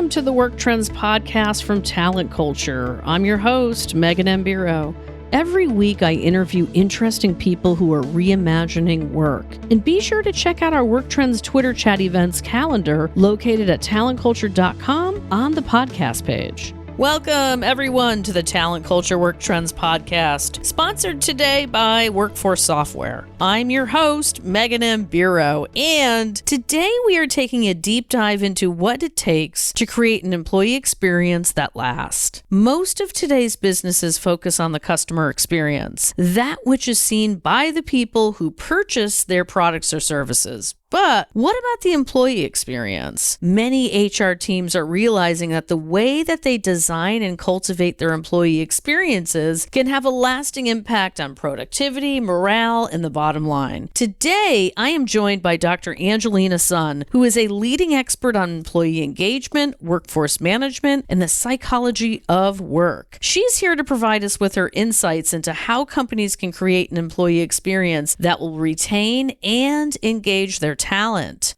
Welcome to the Work Trends podcast from Talent Culture. I'm your host, Megan Mbiro. Every week, I interview interesting people who are reimagining work. And be sure to check out our Work Trends Twitter chat events calendar located at talentculture.com on the podcast page. Welcome, everyone, to the Talent Culture Work Trends podcast, sponsored today by Workforce Software. I'm your host, Megan Mbiro, and today we are taking a deep dive into what it takes to create an employee experience that lasts. Most of today's businesses focus on the customer experience, that which is seen by the people who purchase their products or services. But what about the employee experience? Many HR teams are realizing that the way that they design and cultivate their employee experiences can have a lasting impact on productivity, morale, and the bottom line. Today, I am joined by Dr. Angelina Sun, who is a leading expert on employee engagement, workforce management, and the psychology of work. She's here to provide us with her insights into how companies can create an employee experience that will retain and engage their talent.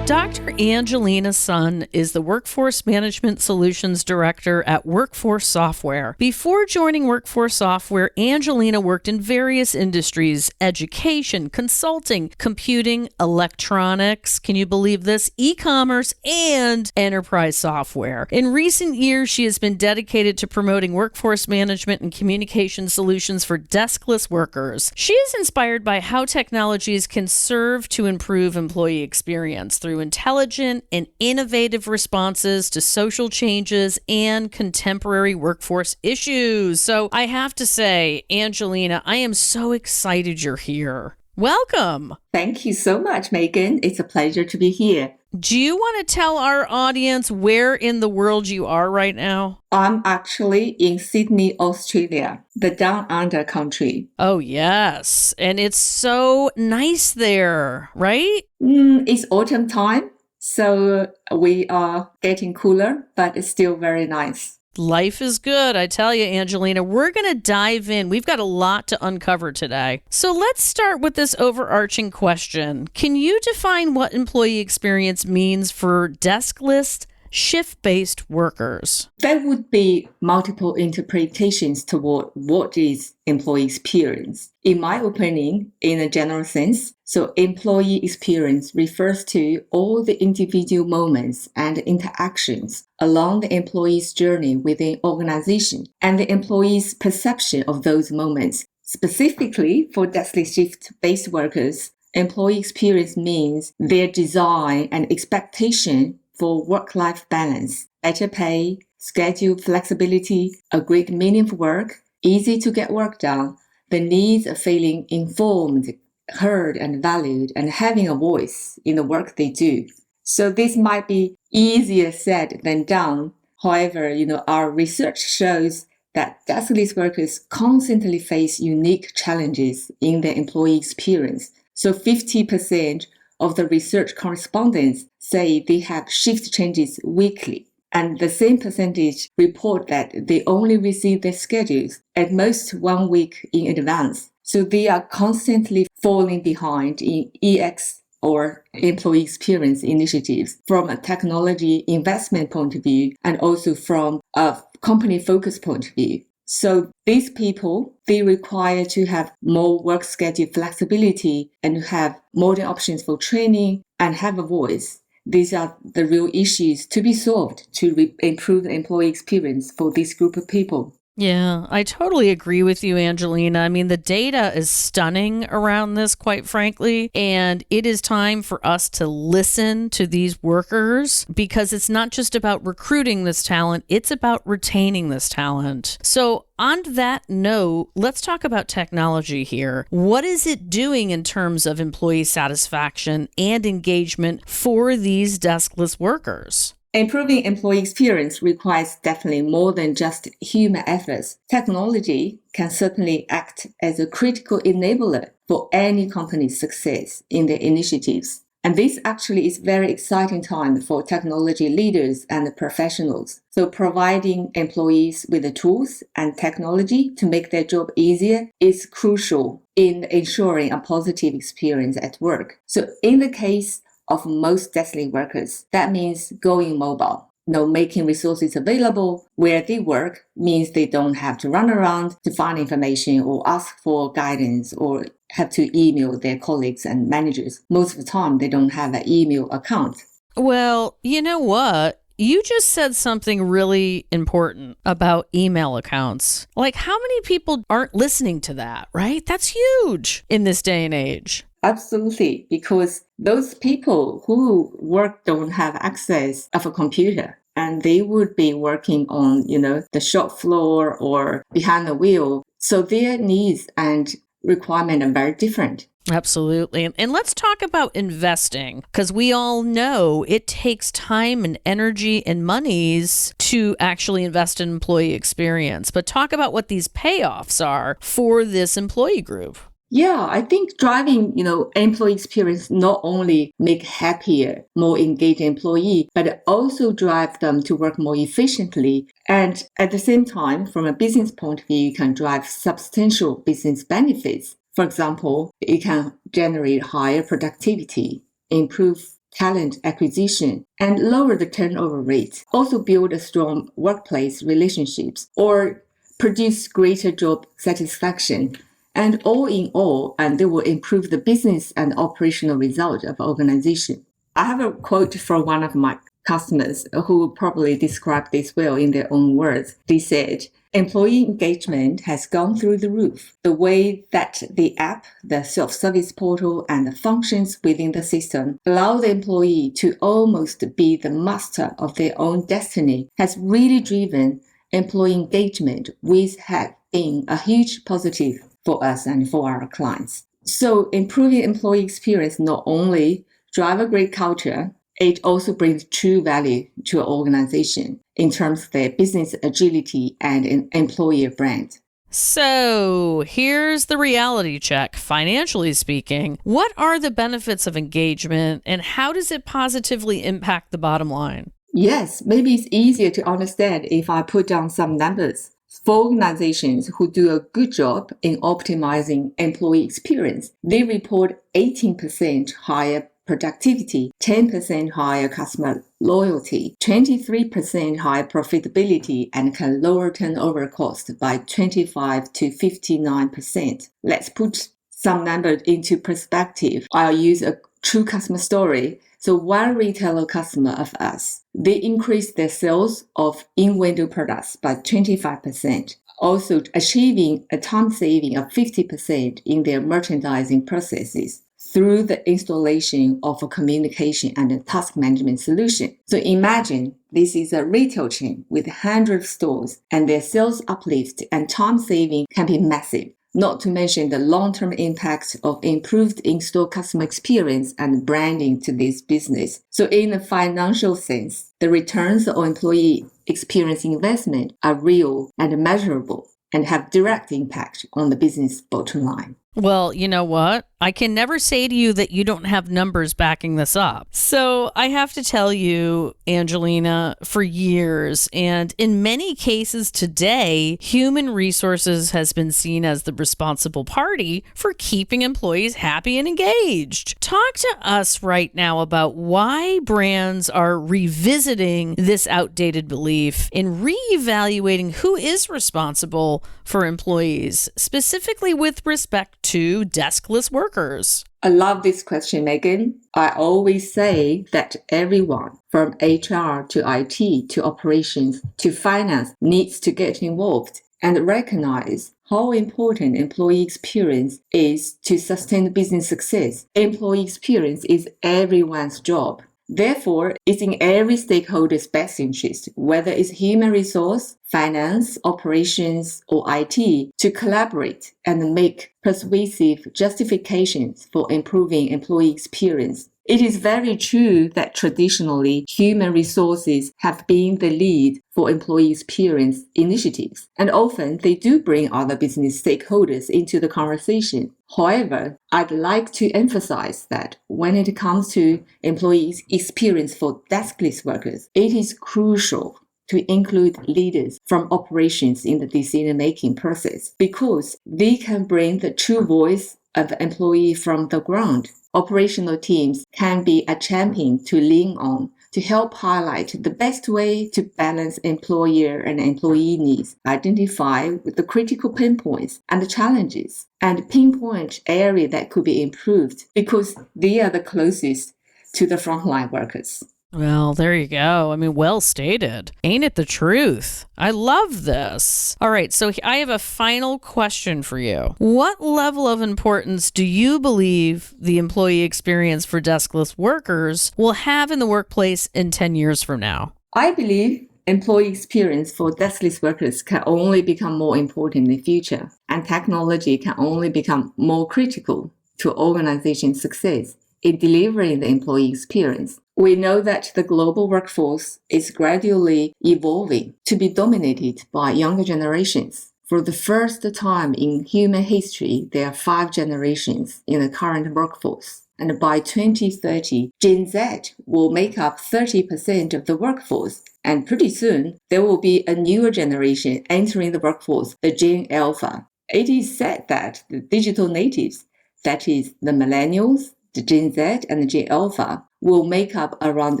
Dr. Angelina Sun is the Workforce Management Solutions Director at Workforce Software. Before joining Workforce Software, Angelina worked in various industries: education, consulting, computing, electronics, can you believe this, e-commerce, and enterprise software. In recent years, she has been dedicated to promoting workforce management and communication solutions for deskless workers. She is inspired by how technologies can serve to improve employee experience through intelligent and innovative responses to social changes and contemporary workforce issues. So I have to say, Angelina, I am so excited you're here. Welcome. Thank you so much, Megan. It's a pleasure to be here. Do you want to tell our audience where in the world you are right now? I'm actually in Sydney, Australia, the down under country. Oh, yes. And it's so nice there, right? It's autumn time, so we are getting cooler, but it's still very nice. Life is good, I tell you, Angelina. We're going to dive in. We've got a lot to uncover today. So let's start with this overarching question. Can you define what employee experience means for deskless, shift-based workers? There would be multiple interpretations toward what is employee experience. In my opinion, in a general sense, so employee experience refers to all the individual moments and interactions along the employee's journey within organization and the employee's perception of those moments. Specifically for deskless shift-based workers, employee experience means their design and expectation for work-life balance, better pay, schedule flexibility, agreed meaningful work, easy to get work done, the needs of feeling informed, heard and valued, and having a voice in the work they do. So this might be easier said than done. However, our research shows that deskless workers constantly face unique challenges in their employee experience. So 50% of the research correspondents say they have shift changes weekly. And the same percentage report that they only receive their schedules at most 1 week in advance. So they are constantly falling behind in EX or employee experience initiatives from a technology investment point of view and also from a company focus point of view. So these people, they require to have more work schedule flexibility and have modern options for training and have a voice. These are the real issues to be solved to improve the employee experience for this group of people. Yeah, I totally agree with you, Angelina. I mean, the data is stunning around this, quite frankly, and it is time for us to listen to these workers because it's not just about recruiting this talent, it's about retaining this talent. So on that note, let's talk about technology here. What is it doing in terms of employee satisfaction and engagement for these deskless workers? Improving employee experience requires definitely more than just human efforts. Technology can certainly act as a critical enabler for any company's success in their initiatives. And this actually is very exciting time for technology leaders and professionals. So providing employees with the tools and technology to make their job easier is crucial in ensuring a positive experience at work. So in the case of most deskless workers, that means going mobile. Making resources available where they work means they don't have to run around to find information or ask for guidance or have to email their colleagues and managers. Most of the time, they don't have an email account. Well, you know what? You just said something really important about email accounts. Like, how many people aren't listening to that, right? That's huge in this day and age. Absolutely, because those people who work don't have access of a computer, and they would be working on, the shop floor or behind the wheel. So their needs and requirements are very different. Absolutely. And let's talk about investing, because we all know it takes time and energy and monies to actually invest in employee experience. But talk about what these payoffs are for this employee group. Yeah, I think driving, employee experience not only make happier, more engaged employee, but also drive them to work more efficiently. And at the same time, from a business point of view, you can drive substantial business benefits. For example, it can generate higher productivity, improve talent acquisition, and lower the turnover rate. Also build a strong workplace relationships or produce greater job satisfaction. And all in all, they will improve the business and operational result of organization. I have a quote from one of my customers who probably described this well in their own words. They said, employee engagement has gone through the roof. The way that the app, the self-service portal, and the functions within the system allow the employee to almost be the master of their own destiny has really driven employee engagement, which has been a huge positive for us and for our clients. So improving employee experience not only drive a great culture, it also brings true value to an organization in terms of their business agility and an employer brand. So here's the reality check. Financially speaking, what are the benefits of engagement and how does it positively impact the bottom line? Yes, maybe it's easier to understand if I put down some numbers. For organizations who do a good job in optimizing employee experience, they report 18% higher productivity, 10% higher customer loyalty, 23% higher profitability, and can lower turnover cost by 25 to 59%. Let's put some numbers into perspective. I'll use a true customer story. So one retailer customer of us, they increased their sales of in-window products by 25%, also achieving a time saving of 50% in their merchandising processes through the installation of a communication and a task management solution. So imagine this is a retail chain with hundreds of stores, and their sales uplift and time saving can be massive. Not to mention the long-term impact of improved in-store customer experience and branding to this business. So in a financial sense, the returns on employee experience investment are real and measurable and have direct impact on the business bottom line. Well, you know what? I can never say to you that you don't have numbers backing this up. So I have to tell you, Angelina, for years, and in many cases today, human resources has been seen as the responsible party for keeping employees happy and engaged. Talk to us right now about why brands are revisiting this outdated belief and reevaluating who is responsible for employees, specifically with respect to deskless workers. I love this question, Megan. I always say that everyone from HR to IT to operations to finance needs to get involved and recognize how important employee experience is to sustain business success. Employee experience is everyone's job. Therefore, it's in every stakeholder's best interest, whether it's human resource, finance, operations, or IT, to collaborate and make persuasive justifications for improving employee experience. It is very true that traditionally, human resources have been the lead for employee experience initiatives, and often they do bring other business stakeholders into the conversation. However, I'd like to emphasize that when it comes to employee experience for deskless workers, it is crucial to include leaders from operations in the decision-making process because they can bring the true voice of the employee from the ground. Operational teams can be a champion to lean on to help highlight the best way to balance employer and employee needs, identify the critical pain points and the challenges, and pinpoint areas that could be improved because they are the closest to the frontline workers. Well, there you go. I mean, well stated. Ain't it the truth? I love this. All right, so I have a final question for you. What level of importance do you believe the employee experience for deskless workers will have in the workplace in 10 years from now? I believe employee experience for deskless workers can only become more important in the future, and technology can only become more critical to organization success in delivering the employee experience. We know that the global workforce is gradually evolving to be dominated by younger generations. For the first time in human history, there are 5 generations in the current workforce. And by 2030, Gen Z will make up 30% of the workforce. And pretty soon, there will be a newer generation entering the workforce, the Gen Alpha. It is said that the digital natives, that is, the millennials, the Gen Z and the Gen Alpha, will make up around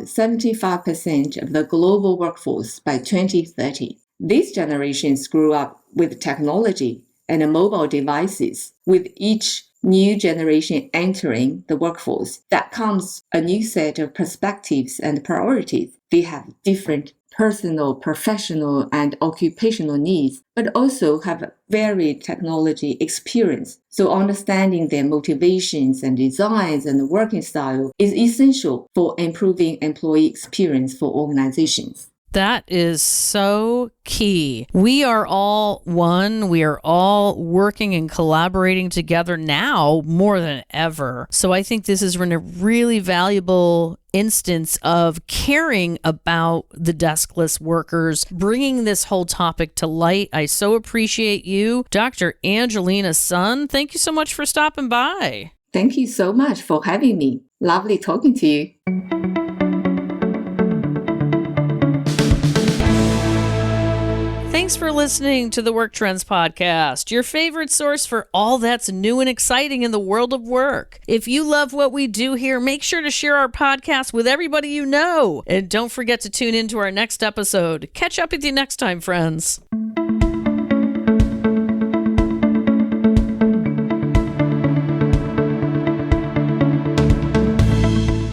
75% of the global workforce by 2030. These generations grew up with technology and mobile devices. With each new generation entering the workforce, that comes a new set of perspectives and priorities. They have different personal, professional, and occupational needs, but also have varied technology experience. So understanding their motivations and designs and working style is essential for improving employee experience for organizations. That is so key. We are all one. We are all working and collaborating together now more than ever. So I think this is a really valuable instance of caring about the deskless workers, bringing this whole topic to light. I so appreciate you, Dr. Angelina Sun. Thank you so much for stopping by. Thank you so much for having me. Lovely talking to you. Thanks for listening to the Work Trends Podcast, your favorite source for all that's new and exciting in the world of work. If you love what we do here, make sure to share our podcast with everybody you know. And don't forget to tune in to our next episode. Catch up with you next time, friends.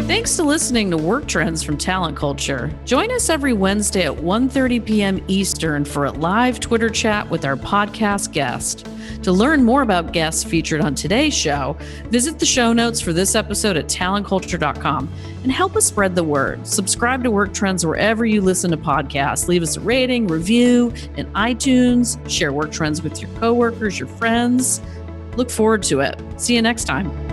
Thanks to listening to Work Trends from Talent Culture. Join us every Wednesday at 1:30 p.m. Eastern for a live Twitter chat with our podcast guest. To learn more about guests featured on today's show, visit the show notes for this episode at talentculture.com and help us spread the word. Subscribe to Work Trends wherever you listen to podcasts. Leave us a rating, review in iTunes. Share Work Trends with your coworkers, your friends. Look forward to it. See you next time.